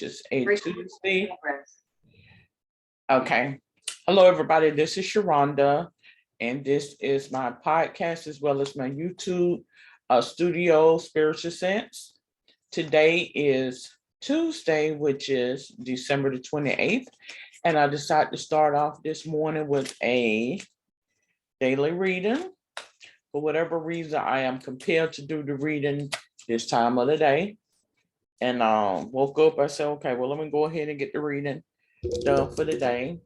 Just a Tuesday. Okay. Hello, everybody. This is Sharonda, and this is my podcast as well as my YouTube studio, Spiritual Sense. Today is Tuesday, which is December the 28th, and I decided to start off this morning with a daily reading. For whatever reason, I am compelled to do the reading this time of the day. And woke up, I said, okay, well, let me go ahead and get the reading done for the day.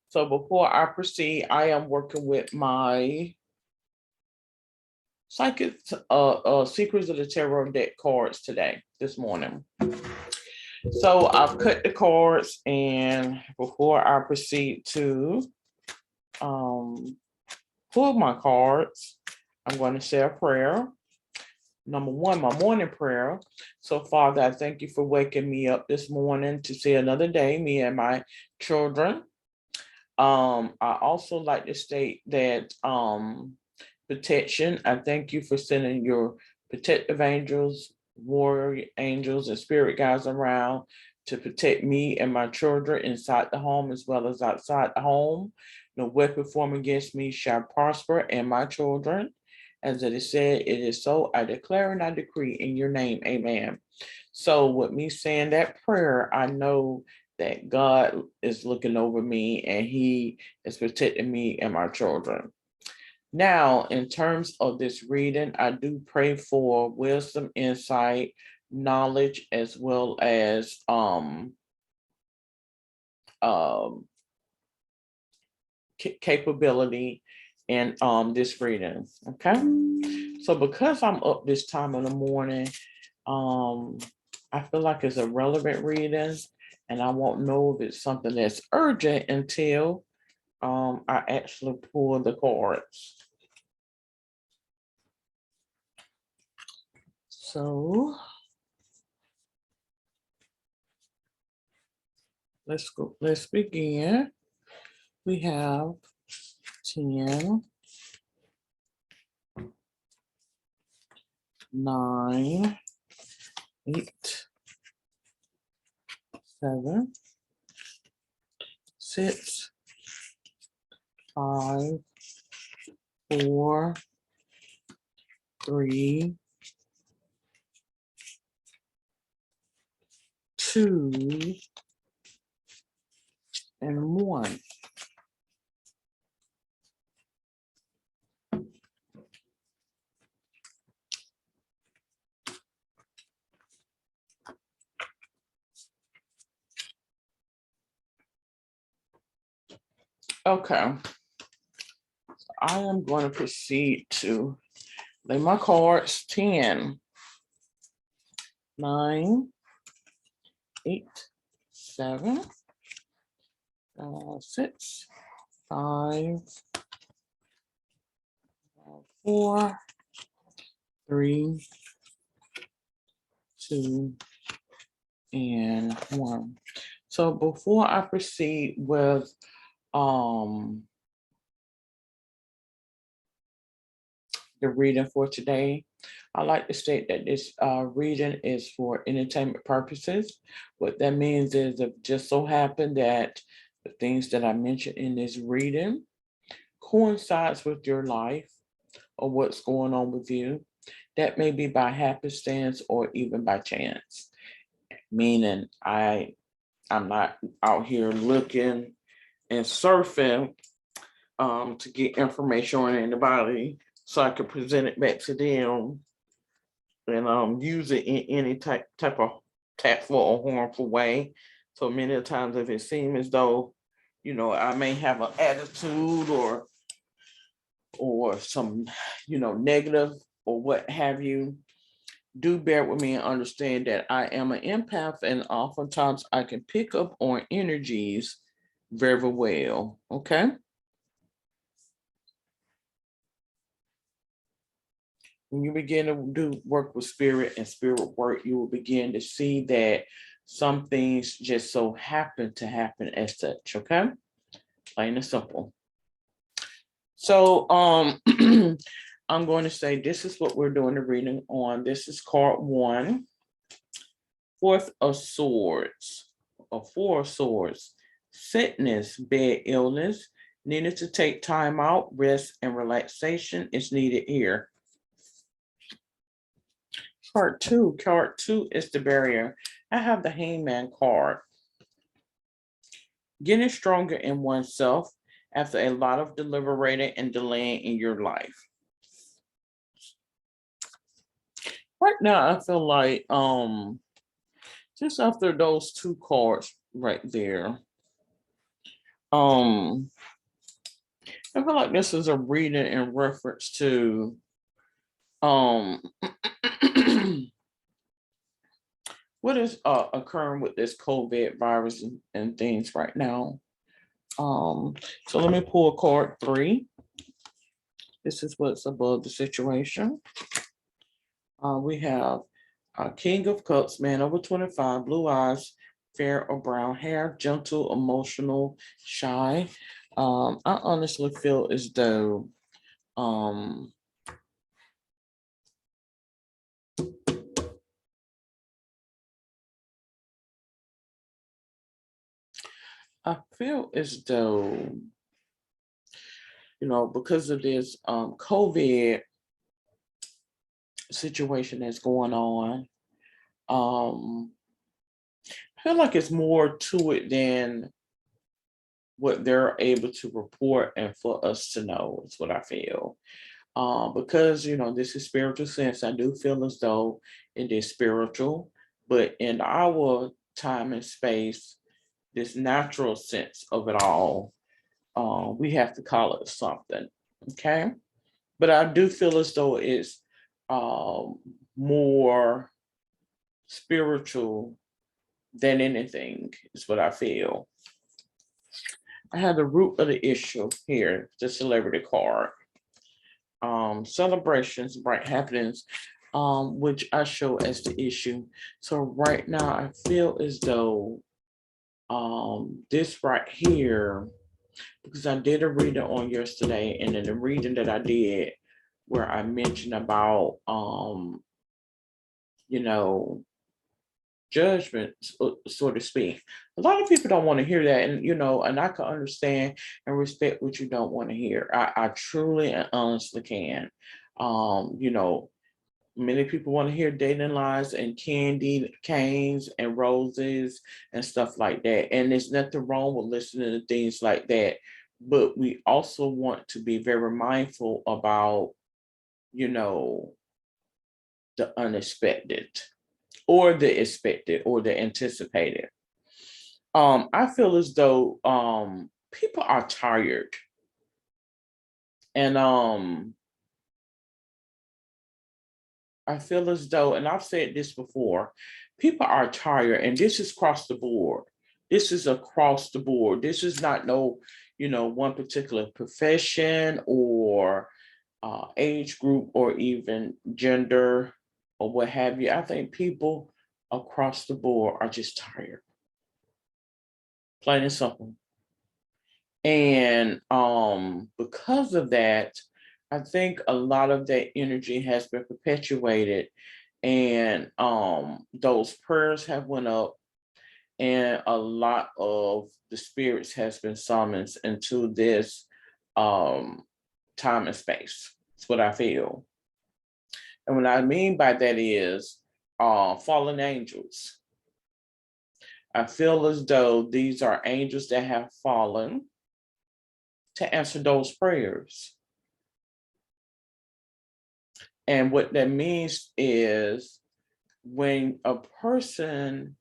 So before I proceed, I am working with my Psychic Secrets of the Tarot deck cards this morning. So I've cut the cards, and before I proceed to pull my cards, I'm going to say a prayer. Number one, my morning prayer. So, Father, I thank you for waking me up this morning to see another day, me and my children. I also like to state that protection. I thank you for sending your protective angels, warrior angels, and spirit guides around to protect me and my children inside the home as well as outside the home. No weapon formed against me shall prosper, and my children. As it is said, it is so. I declare and I decree in your name, amen. So with me saying that prayer, I know that God is looking over me and he is protecting me and my children. Now, in terms of this reading, I do pray for wisdom, insight, knowledge, as well as capability in this reading. Okay. So because I'm up this time in the morning, I feel like it's a relevant reading, and I won't know if it's something that's urgent until I actually pull the cards. So let's begin. We have 10, 9, 8, 7, 6, 5, 4, 3, 2, and 1. Okay. I am going to proceed to lay my cards 10, 9, 8, 7, 6, 5, 4, 3, 2, and 1. So before I proceed with the reading for today, I like to state that this reading is for entertainment purposes. What that means is it just so happened that the things that I mentioned in this reading coincides with your life or what's going on with you. That may be by happenstance or even by chance. Meaning I'm not out here looking and surfing to get information on anybody so I could present it back to them and use it in any type of tactful or harmful way. So many times if it seems as though, I may have an attitude or some, negative or what have you, do bear with me and understand that I am an empath, and oftentimes I can pick up on energies very well. Okay. When you begin to do work with spirit and spirit work, you will begin to see that some things just so happen to happen as such. Okay. Plain and simple. So I'm going to say this is what we're doing the reading on. This is card 1. Fourth of Swords, or Four of Swords, sickness, bed illness, needed to take time out, rest, and relaxation is needed here. Card two is the barrier. I have the Hangman card. Getting stronger in oneself after a lot of deliberating and delaying in your life. Right now, I feel like just after those two cards right there, I feel like this is a reading in reference to what is occurring with this COVID virus and things right now. So let me pull card 3. This is what's above the situation. We have King of Cups, man over 25, blue eyes, fair or brown hair, gentle, emotional, shy. I honestly feel as though I feel as though, because of this COVID situation that's going on, I feel like it's more to it than what they're able to report and for us to know is what I feel. Because this is spiritual sense, I do feel as though it is spiritual, but in our time and space, this natural sense of it all, we have to call it something. Okay. But I do feel as though it's more spiritual than anything, is what I feel. I have the root of the issue here, the celebrity card. Celebrations, bright happenings, which I show as the issue. So right now I feel as though this right here, because I did a reading on yesterday, and in the reading that I did where I mentioned about judgment, so to speak. A lot of people don't want to hear that, and I can understand and respect what you don't want to hear. I truly and honestly can. Many people want to hear dating lies and candy canes and roses and stuff like that. And there's nothing wrong with listening to things like that. But we also want to be very mindful about, the unexpected or the expected or the anticipated. I feel as though people are tired. And I feel as though, and I've said this before, people are tired, and this is across the board. This is across the board. This is not one particular profession or age group or even gender or what have you. I think people across the board are just tired, plain and simple. And because of that, I think a lot of that energy has been perpetuated, and those prayers have went up, and a lot of the spirits has been summoned into this time and space. That's what I feel. And what I mean by that is fallen angels. I feel as though these are angels that have fallen to answer those prayers. And what that means is when a person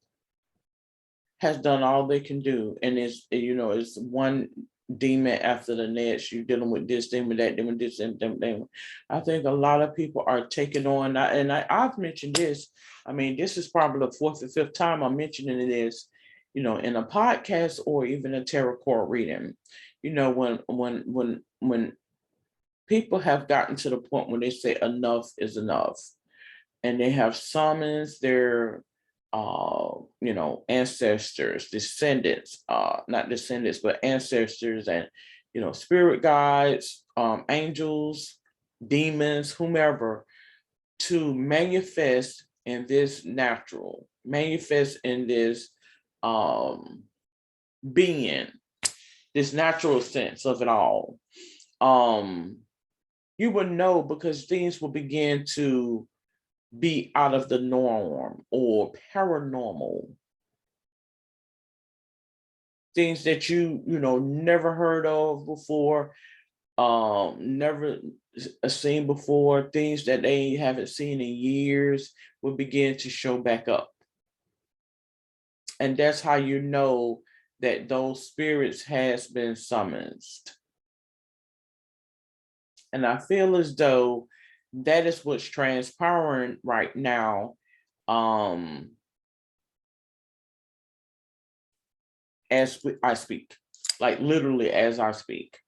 has done all they can do, and it's one demon after the next, you're dealing with this demon, that demon, this demon. I think a lot of people are taking on, and I've mentioned this. I mean, this is probably the fourth or fifth time I'm mentioning this, in a podcast or even a tarot card reading. When people have gotten to the point where they say enough is enough, and they have summoned their ancestors, descendants, not descendants, but ancestors, and spirit guides, angels, demons, whomever, to manifest in this natural, manifest in this um being, this natural sense of it all, um you will know because things will begin to be out of the norm or paranormal, things that you know never heard of before, never seen before, things that they haven't seen in years will begin to show back up. And that's how you know that those spirits has been summoned. And I feel as though that is what's transpiring right now, um I speak, like literally as I speak.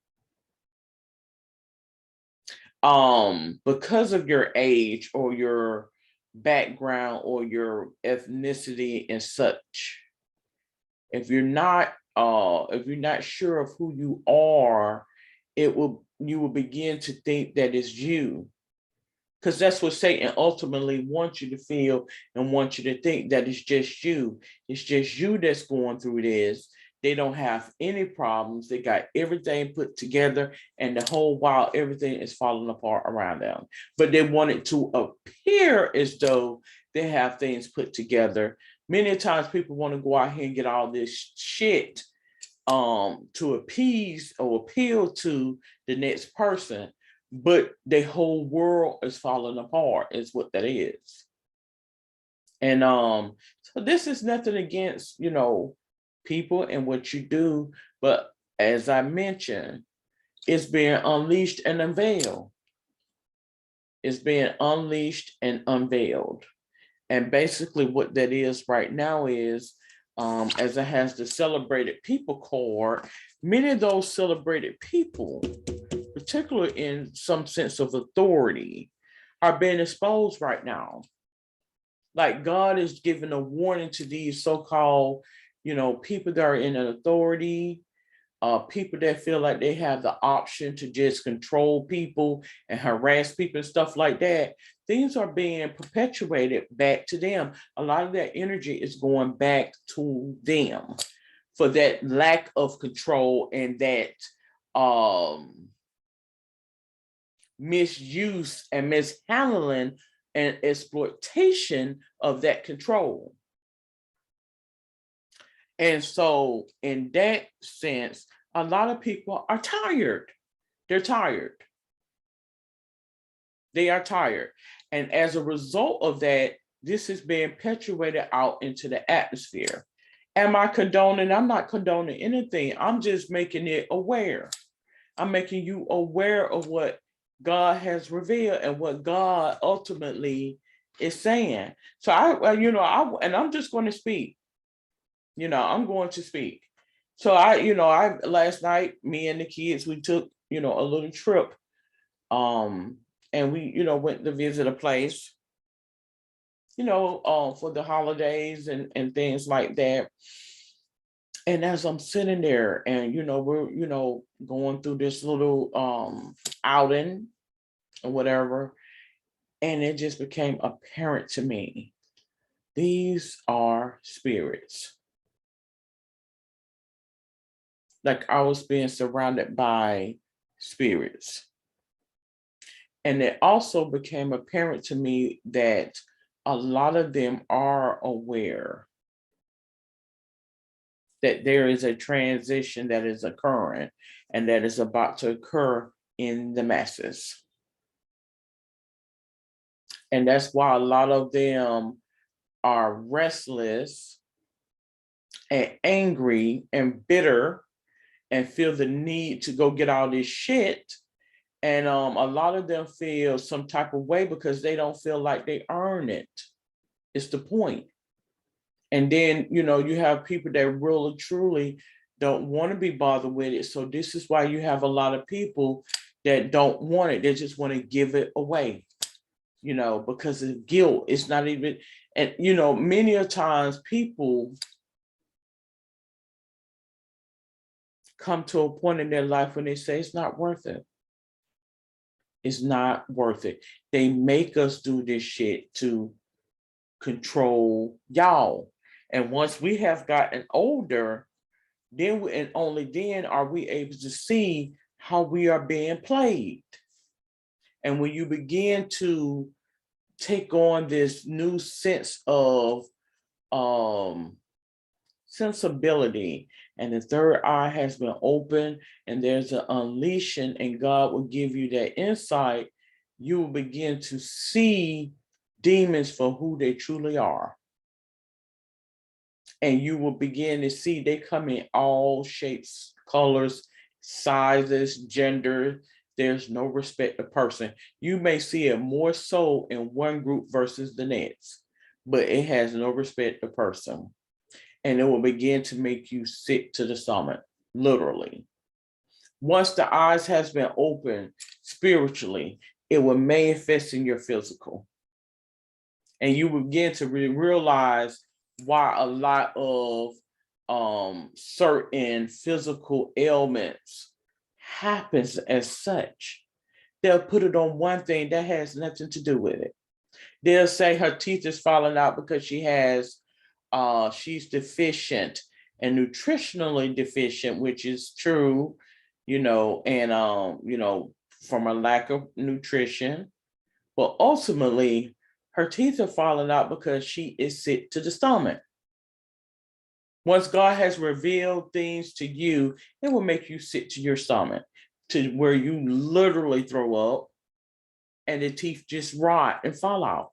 Because of your age or your background or your ethnicity and such, if you're not sure of who you are, you will begin to think that it's you, because that's what Satan ultimately wants you to feel and wants you to think, that it's just you. It's just you that's going through this. They don't have any problems. They got everything put together, and the whole while everything is falling apart around them. But they want it to appear as though they have things put together. Many times people want to go out here and get all this shit to appease or appeal to the next person, but the whole world is falling apart is what that is. And so this is nothing against, people and what you do, but as I mentioned, it's being unleashed and unveiled. It's being unleashed and unveiled. And basically what that is right now is, as it has the celebrated people card, many of those celebrated people, particularly in some sense of authority, are being exposed right now. Like God is giving a warning to these so-called, people that are in an authority, people that feel like they have the option to just control people and harass people and stuff like that. Things are being perpetuated back to them. A lot of that energy is going back to them for that lack of control and that misuse and mishandling and exploitation of that control. And so, in that sense, a lot of people are tired. They're tired. They are tired. And as a result of that, this is being perpetuated out into the atmosphere. Am I condoning? I'm not condoning anything. I'm just making it aware. I'm making you aware of what God has revealed and what God ultimately is saying. So and I'm just going to speak. I'm going to speak. So I last night, me and the kids, we took, a little trip. And we, went to visit a place, for the holidays and things like that. And as I'm sitting there and, we're, going through this little outing or whatever, and it just became apparent to me, these are spirits. Like I was being surrounded by spirits. And it also became apparent to me that a lot of them are aware that there is a transition that is occurring and that is about to occur in the masses. And that's why a lot of them are restless and angry and bitter and feel the need to go get all this shit. And a lot of them feel some type of way because they don't feel like they earn it. It's the point. And then, you have people that really truly don't want to be bothered with it. So this is why you have a lot of people that don't want it. They just want to give it away, because of guilt. It's not even, and, many a times people come to a point in their life when they say it's not worth it. It's not worth it. They make us do this shit to control y'all. And once we have gotten older, then and only then are we able to see how we are being played. And when you begin to take on this new sense of um sensibility, and the third eye has been opened, and there's an unleashing, and God will give you that insight, you will begin to see demons for who they truly are. And you will begin to see they come in all shapes, colors, sizes, gender. There's no respect of person. You may see it more so in one group versus the next, but it has no respect of person. And it will begin to make you sick to the stomach, literally. Once the eyes has been opened spiritually, it will manifest in your physical. And you begin to realize why a lot of certain physical ailments happens as such. They'll put it on one thing that has nothing to do with it. They'll say her teeth is falling out because she's deficient and nutritionally deficient, which is true, and from a lack of nutrition. But ultimately, her teeth are falling out because she is sick to the stomach. Once God has revealed things to you, it will make you sick to your stomach, to where you literally throw up and the teeth just rot and fall out.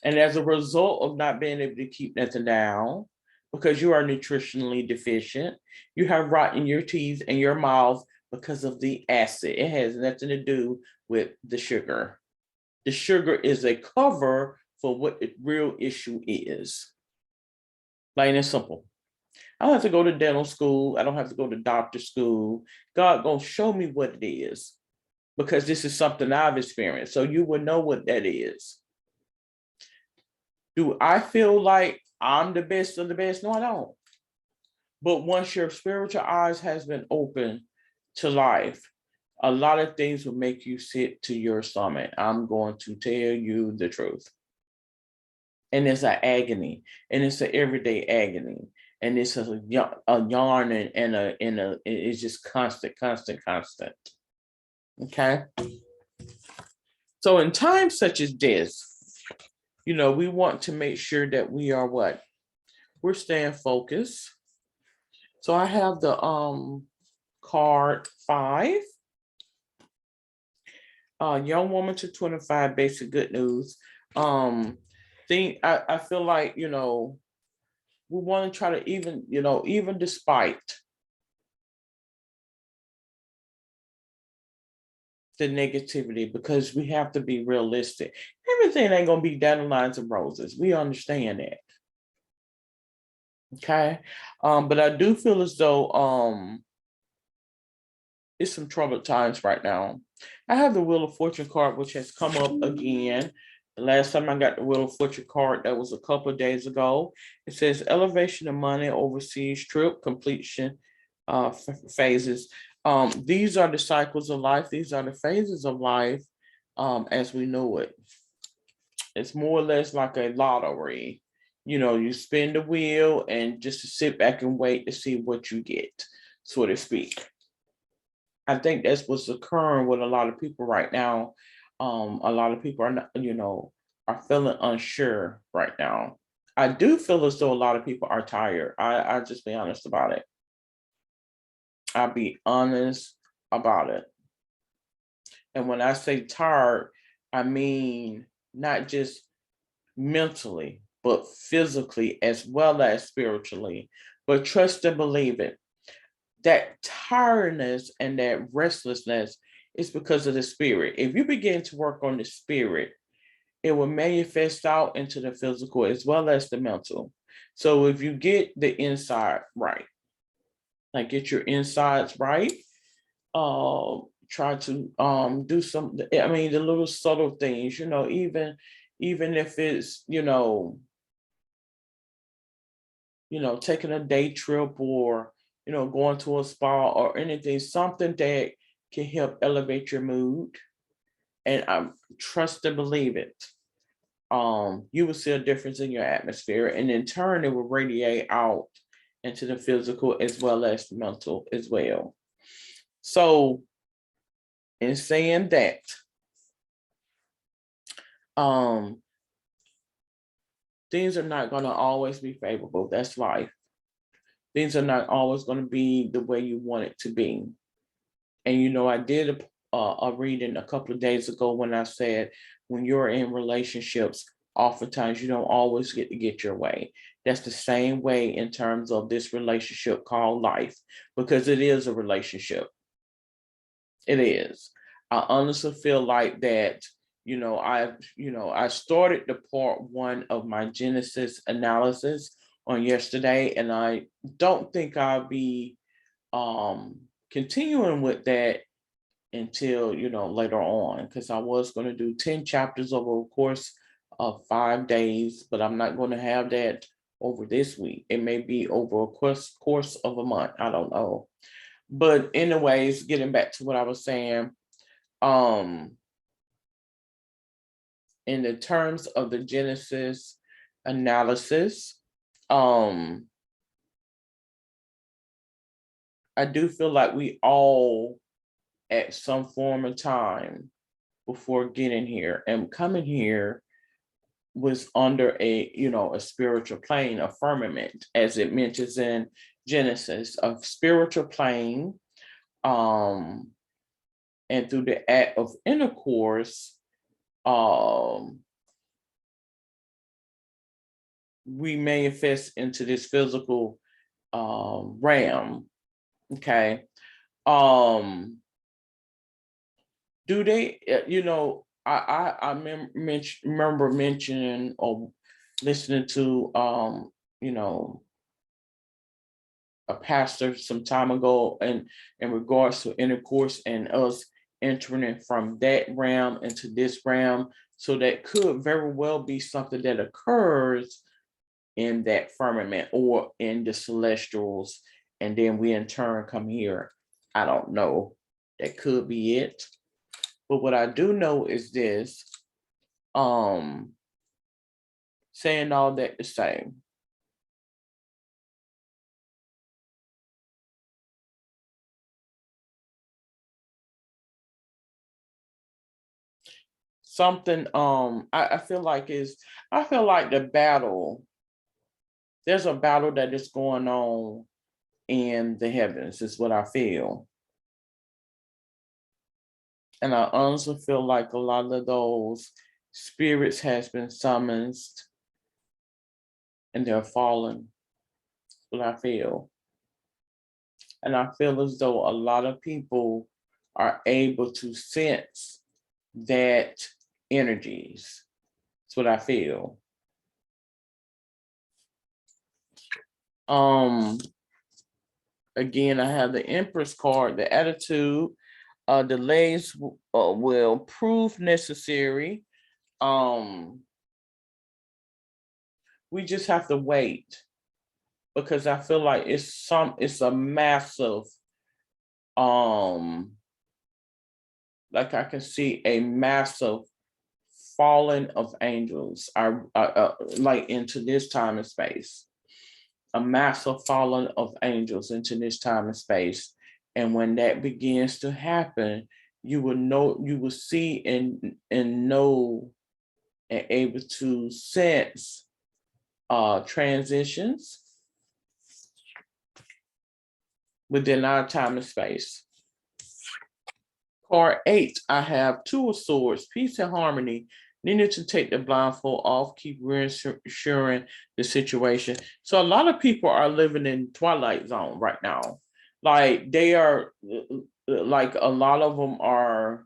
And as a result of not being able to keep nothing down, because you are nutritionally deficient, you have rot in your teeth and your mouth because of the acid. It has nothing to do with the sugar. The sugar is a cover for what the real issue is. Plain and simple. I don't have to go to dental school. I don't have to go to doctor school. God gonna show me what it is, because this is something I've experienced. So you will know what that is. Do I feel like I'm the best of the best? No, I don't. But once your spiritual eyes has been opened to life, a lot of things will make you sick to your stomach. I'm going to tell you the truth. And it's an agony, and it's an everyday agony, and it's a yarn and it's just constant, constant, constant. Okay. So in times such as this, we want to make sure that we are what? We're staying focused. So I have the card 5. Young woman to 25, basic good news. I feel like, we want to try to even despite the negativity, because we have to be realistic. Everything ain't gonna be dandelions and roses. We understand that. Okay. But I do feel as though it's some troubled times right now. I have the Wheel of Fortune card, which has come up again. The last time I got the Wheel of Fortune card, that was a couple of days ago. It says elevation of money, overseas trip, completion phases. These are the cycles of life. These are the phases of life as we know it. It's more or less like a lottery. You spin the wheel and just to sit back and wait to see what you get, so to speak. I think that's what's occurring with a lot of people right now. A lot of people are not, are feeling unsure right now. I do feel as though a lot of people are tired. I just be honest about it. I'll be honest about it. And when I say tired, I mean not just mentally, but physically as well as spiritually. But trust and believe it. That tiredness and that restlessness is because of the spirit. If you begin to work on the spirit, it will manifest out into the physical as well as the mental. So if you get the inside right, like get your insides right, try to do some, I mean, the little subtle things, even if it's, taking a day trip, or going to a spa or anything, something that can help elevate your mood. And I trust and believe it. you will see a difference in your atmosphere, and in turn, it will radiate out into the physical as well as the mental as well. So, in saying that, um, things are not going to always be favorable. That's life. Things are not always going to be the way you want it to be. And I did a reading a couple of days ago when I said, when you're in relationships, oftentimes you don't always get to get your way. That's the same way in terms of this relationship called life, because it is a relationship. It is. I honestly feel like that. I started the part one of my Genesis analysis on yesterday, and I don't think I'll be continuing with that until later on, because I was going to do 10 chapters over a course of 5 days, but I'm not going to have that over this week. It may be over a course of a month. I don't know. But anyways, getting back to what I was saying, in the terms of the Genesis analysis, I do feel like we all at some form of time before getting here and coming here was under a spiritual plane, a firmament, as it mentions in Genesis, a spiritual plane. And through the act of intercourse, we manifest into this physical realm. Okay. Do they, I remember mentioning or listening to, a pastor some time ago, and in regards to intercourse and us entering from that realm into this realm. So that could very well be something that occurs in that firmament or in the celestials, and then we in turn come here. I don't know. That could be it. But what I do know is this, saying all that to say, something I feel like the battle, there's a battle that is going on in the heavens, is what I feel. And I honestly feel like a lot of those spirits has been summoned and they're fallen. That's what I feel. And I feel as though a lot of people are able to sense that energies. That's what I feel. Um, Again, I have the Empress card, the attitude. Delays will prove necessary. Um, we just have to wait, because I feel like it's a massive, um, like I can see a massive falling of angels are like into this time and space, a massive falling of angels into this time and space. And when that begins to happen, you will see and know and able to sense transitions within our time and space. Card 8, I have Two of Swords, peace and harmony. Needed to take the blindfold off, keep reassuring the situation. So a lot of people are living in Twilight Zone right now. Like they are, like a lot of them are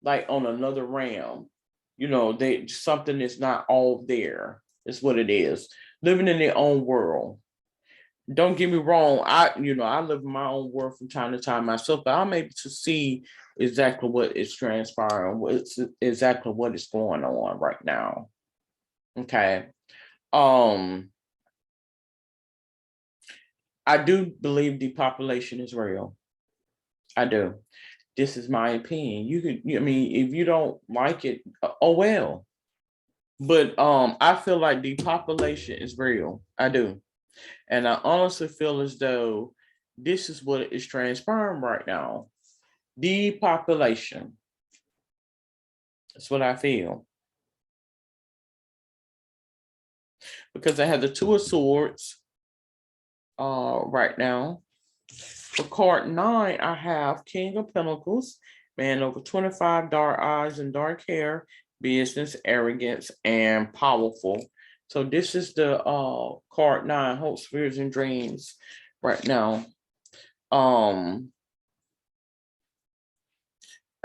like on another realm. They something is not all there. Is what it is. Living in their own world. Don't get me wrong, I live in my own world from time to time myself, but I'm able to see exactly what is transpiring, what's exactly what is going on right now. Okay. Um, I do believe depopulation is real. I do. This is my opinion. I mean, if you don't like it, oh well. But I feel like depopulation is real. I do. And I honestly feel as though this is what is transpiring right now. Depopulation. That's what I feel. Because I have the Two of Swords right now. For card 9, I have King of Pentacles, man over 25, dark eyes and dark hair, business, arrogance, and powerful. So this is the card 9, hopes, fears, and dreams right now.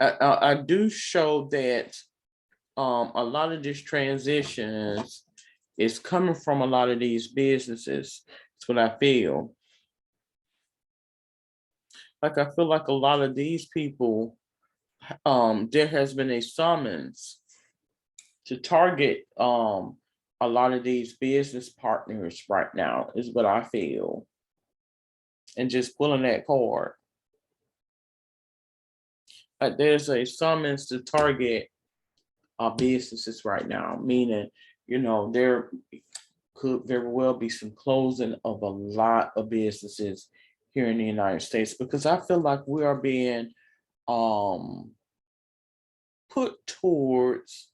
I do show that a lot of these transitions is coming from a lot of these businesses. That's what I feel. Like I feel like a lot of these people, there has been a summons to target a lot of these business partners right now, is what I feel. And just pulling that card. Like there's a summons to target businesses right now, meaning, there could very well be some closing of a lot of businesses here in the United States, because I feel like we are being um put towards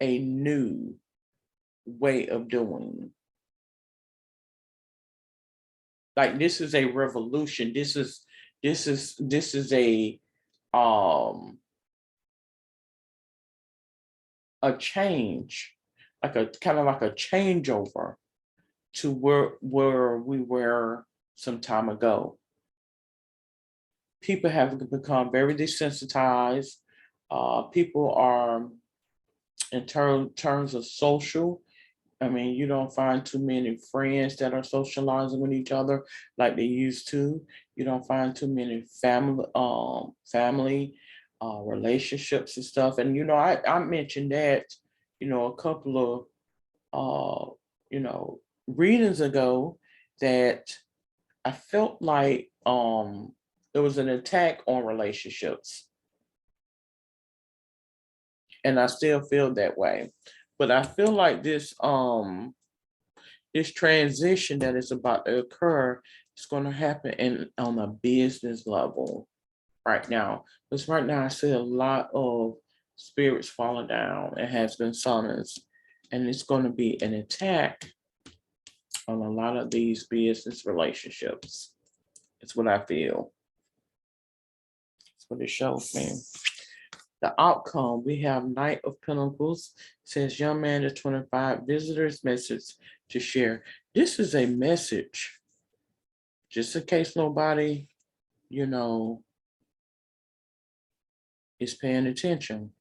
a new way of doing. Like this is a revolution. This is um a change, like a kind of like a changeover to where we were some time ago. People have become very desensitized. People are, in terms of social, I mean, you don't find too many friends that are socializing with each other like they used to. You don't find too many family relationships and stuff. And I mentioned that, a couple of readings ago, that I felt like there was an attack on relationships, and I still feel that way. But I feel like this transition that is about to occur is going to happen on a business level right now. Because right now I see a lot of spirits falling down and has been summoned, and it's going to be an attack on a lot of these business relationships. It's what I feel. It's what it shows me. The outcome, we have Knight of Pentacles, says young man to 25, visitors message to share. This is a message, just in case nobody, you know, is paying attention.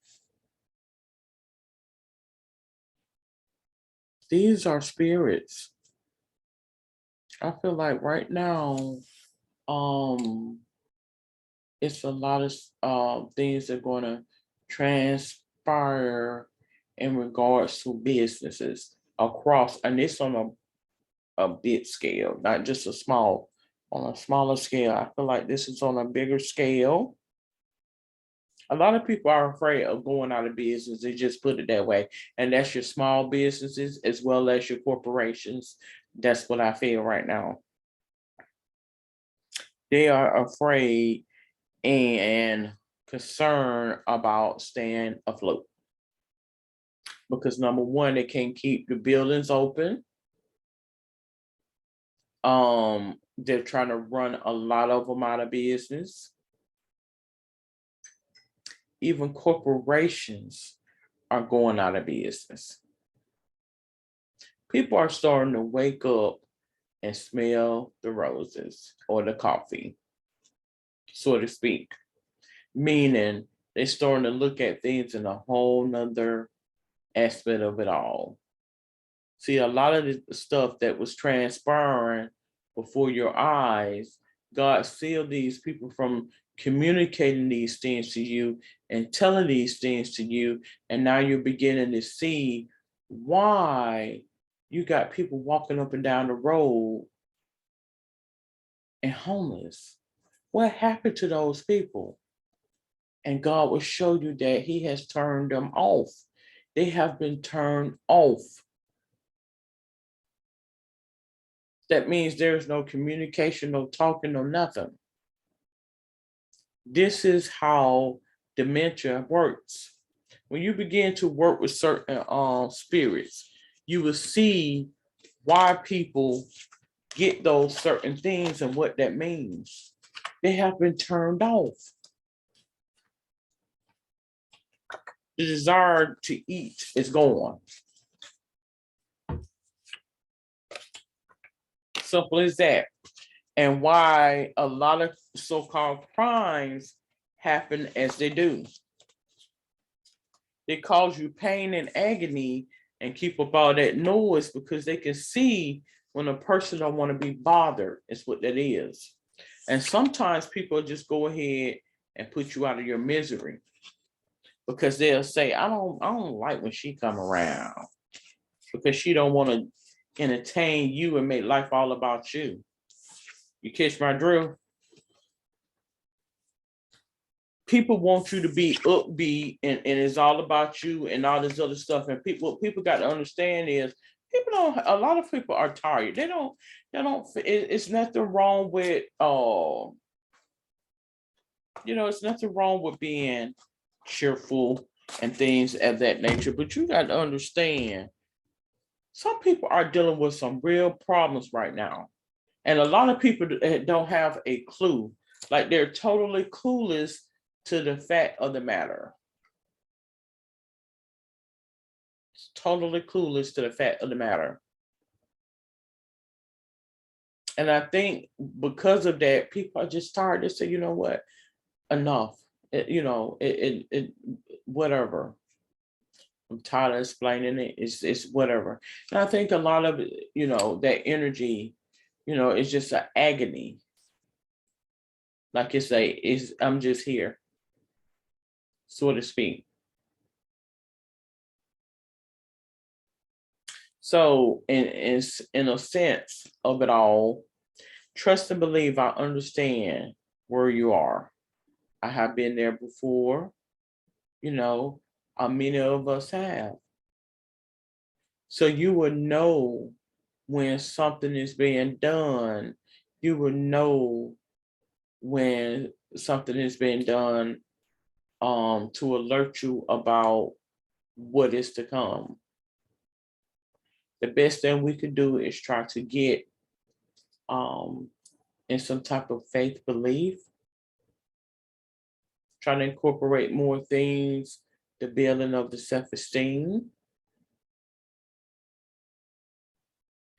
These are spirits. I feel like right now, um, it's a lot of things that are going to transpire in regards to businesses across, and it's on a big scale, not just on a smaller scale. I feel like this is on a bigger scale. A lot of people are afraid of going out of business. They just put it that way. And that's your small businesses as well as your corporations. That's what I feel right now. They are afraid and concerned about staying afloat. Because number one, they can't keep the buildings open. They're trying to run a lot of them out of business. Even corporations are going out of business. People are starting to wake up and smell the roses or the coffee, so to speak. Meaning they're starting to look at things in a whole nother aspect of it all. See, a lot of the stuff that was transpiring before your eyes, God sealed these people from communicating these things to you and telling these things to you. And now you're beginning to see why you got people walking up and down the road and homeless. What happened to those people? And God will show you that He has turned them off. They have been turned off. That means there's no communication, no talking, no nothing. This is how dementia works. When you begin to work with certain spirits, you will see why people get those certain things and what that means. They have been turned off. The desire to eat is gone. Simple as that. And why a lot of so-called crimes happen as they do. They cause you pain and agony and keep up all that noise because they can see when a person don't want to be bothered, is what that is. And sometimes people just go ahead and put you out of your misery because they'll say, I don't like when she come around because she don't want to entertain you and make life all about you. You catch my drill? People want you to be upbeat and it's all about you and all this other stuff. And what people got to understand is a lot of people are tired. It's nothing wrong with, it's nothing wrong with being cheerful and things of that nature. But you got to understand, some people are dealing with some real problems right now. And a lot of people don't have a clue. Like they're totally clueless to the fact of the matter. Totally clueless to the fact of the matter. And I think because of that, people are just tired. They say, you know what, enough. Whatever. I'm tired of explaining it. It's whatever. And I think a lot of it, that energy, it's just an agony. Like I'm just here, so to speak. So in a sense of it all, trust and believe I understand where you are. I have been there before, many of us have. So you will know when something is being done. You will know when something is being done to alert you about what is to come. The best thing we could do is try to get in some type of faith belief, trying to incorporate more things, the building of the self-esteem.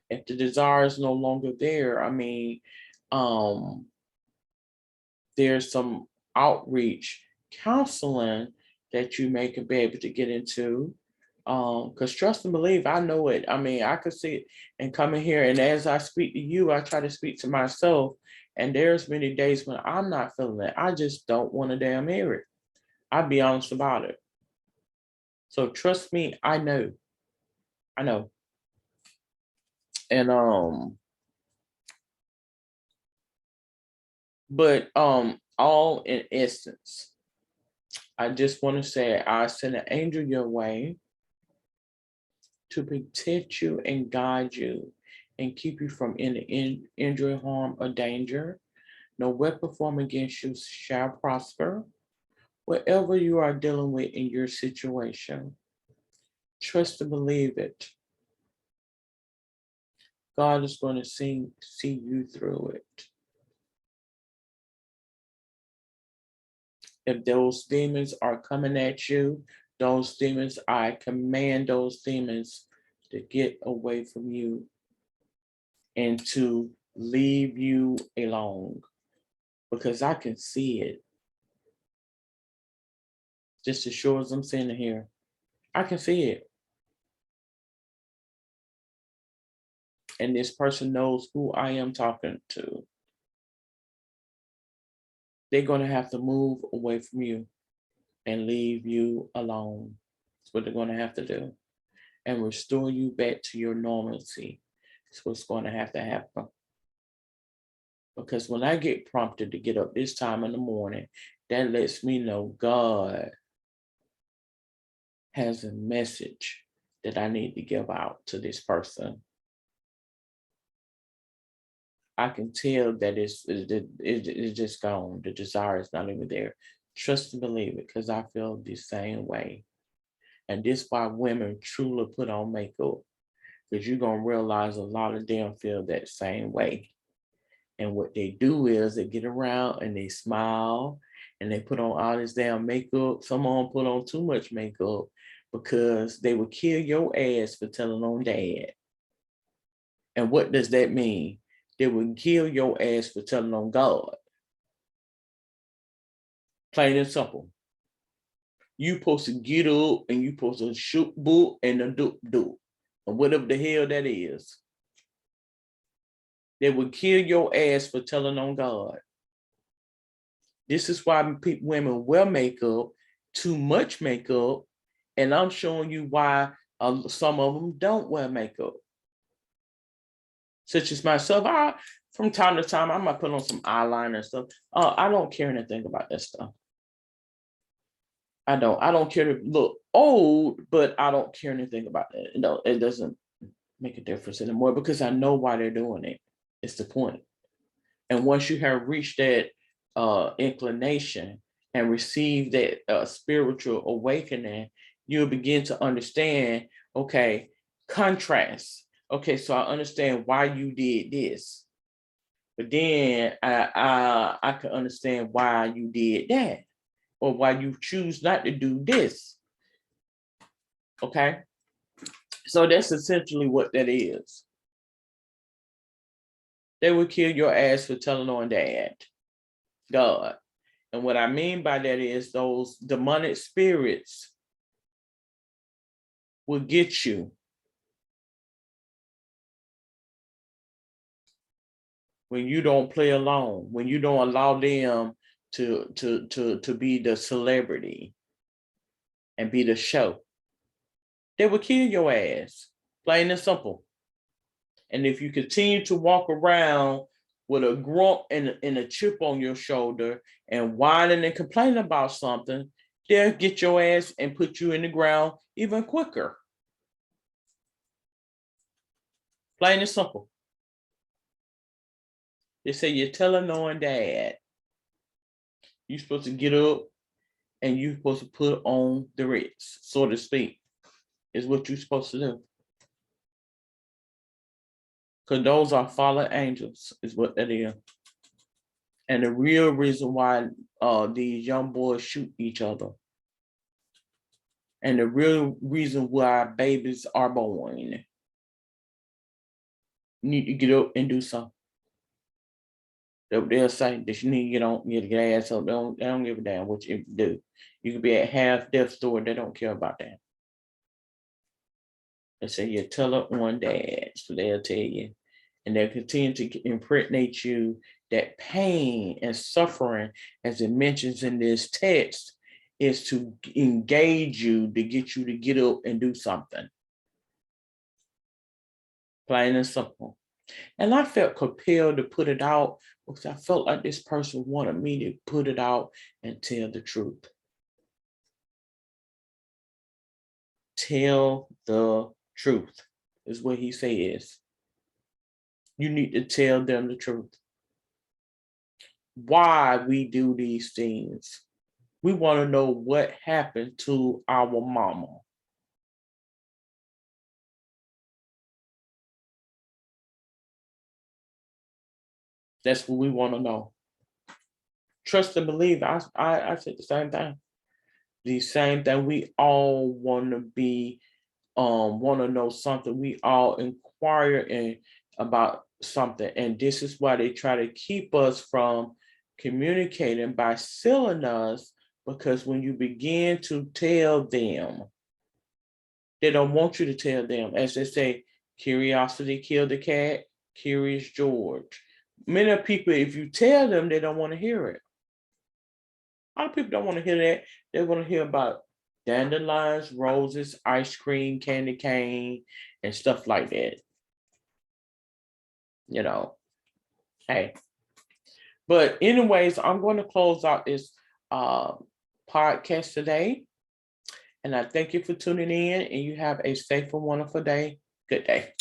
If the desire is no longer there, there's some outreach counseling that you may could be able to get into. Because trust and believe, I know it. I could see it and come in here, and as I speak to you, I try to speak to myself. And there's many days when I'm not feeling it. I just don't want to damn hear it. I'll be honest about it. So trust me, I know. I know. And but all in essence, I just want to say I send an angel your way to protect you and guide you and keep you from any injury, harm, or danger. No weapon formed against you shall prosper. Whatever you are dealing with in your situation, trust and believe it. God is going to see you through it. If those demons are coming at you, those demons, I command those demons to get away from you and to leave you alone because I can see it. Just as sure as I'm sitting here, I can see it. And this person knows who I am talking to. They're going to have to move away from you and leave you alone. That's what they're going to have to do. And restore you back to your normalcy. That's what's going to have to happen. Because when I get prompted to get up this time in the morning, that lets me know God has a message that I need to give out to this person. I can tell that it's just gone. The desire is not even there. Trust and believe it, because I feel the same way. And this why women truly put on makeup, because you're gonna realize a lot of them feel that same way. And what they do is they get around and they smile and they put on all this damn makeup. Some of them put on too much makeup because they will kill your ass for telling on dad. And what does that mean? They will kill your ass for telling on God. Plain and simple. You supposed to get up and you supposed to shoot boot and do and whatever the hell that is. They will kill your ass for telling on God. This is why women wear makeup, too much makeup, and I'm showing you why some of them don't wear makeup. Such as myself, from time to time, I might put on some eyeliner and stuff. I don't care anything about that stuff. I don't care to look old, but I don't care anything about that. It doesn't make a difference anymore because I know why they're doing it. It's the point. And once you have reached that inclination and received that spiritual awakening, you'll begin to understand, okay, contrast. Okay, so I understand why you did this. But then I can understand why you did that, or why you choose not to do this. Okay, so that's essentially what that is. They would kill your ass for telling on dad, God. And what I mean by that is those demonic spirits will get you. When you don't play along, when you don't allow them to be the celebrity and be the show, they will kill your ass, plain and simple. And if you continue to walk around with a grump and a chip on your shoulder and whining and complaining about something, they'll get your ass and put you in the ground even quicker. Plain and simple. They say you're telling on dad. You're supposed to get up and you're supposed to put on the Ritz, so to speak, is what you're supposed to do. Because those are fallen angels, is what that is. And the real reason why these young boys shoot each other. And the real reason why babies are born. You need to get up and do something. They'll say that you need to get your ass up. They don't give a damn what you do. You could be at half death's door. They don't care about that. They say you tell her on dad, so they'll tell you. And they'll continue to impregnate you that pain and suffering, as it mentions in this text, is to engage you to get you to get up and do something. Plain and simple. And I felt compelled to put it out because I felt like this person wanted me to put it out and tell the truth. Tell the truth is what he says. You need to tell them the truth. Why we do these things. We want to know what happened to our mama. That's what we want to know. Trust and believe. I said the same thing. The same thing. We all want to be, want to know something. We all inquire about something. And this is why they try to keep us from communicating by sealing us, because when you begin to tell them, they don't want you to tell them. As they say, curiosity killed the cat, curious George. Many people, if you tell them, they don't want to hear it. A lot of people don't want to hear that. They want to hear about dandelions, roses, ice cream, candy cane, and stuff like that. Hey. But anyways, I'm going to close out this podcast today. And I thank you for tuning in, and you have a safe and wonderful day. Good day.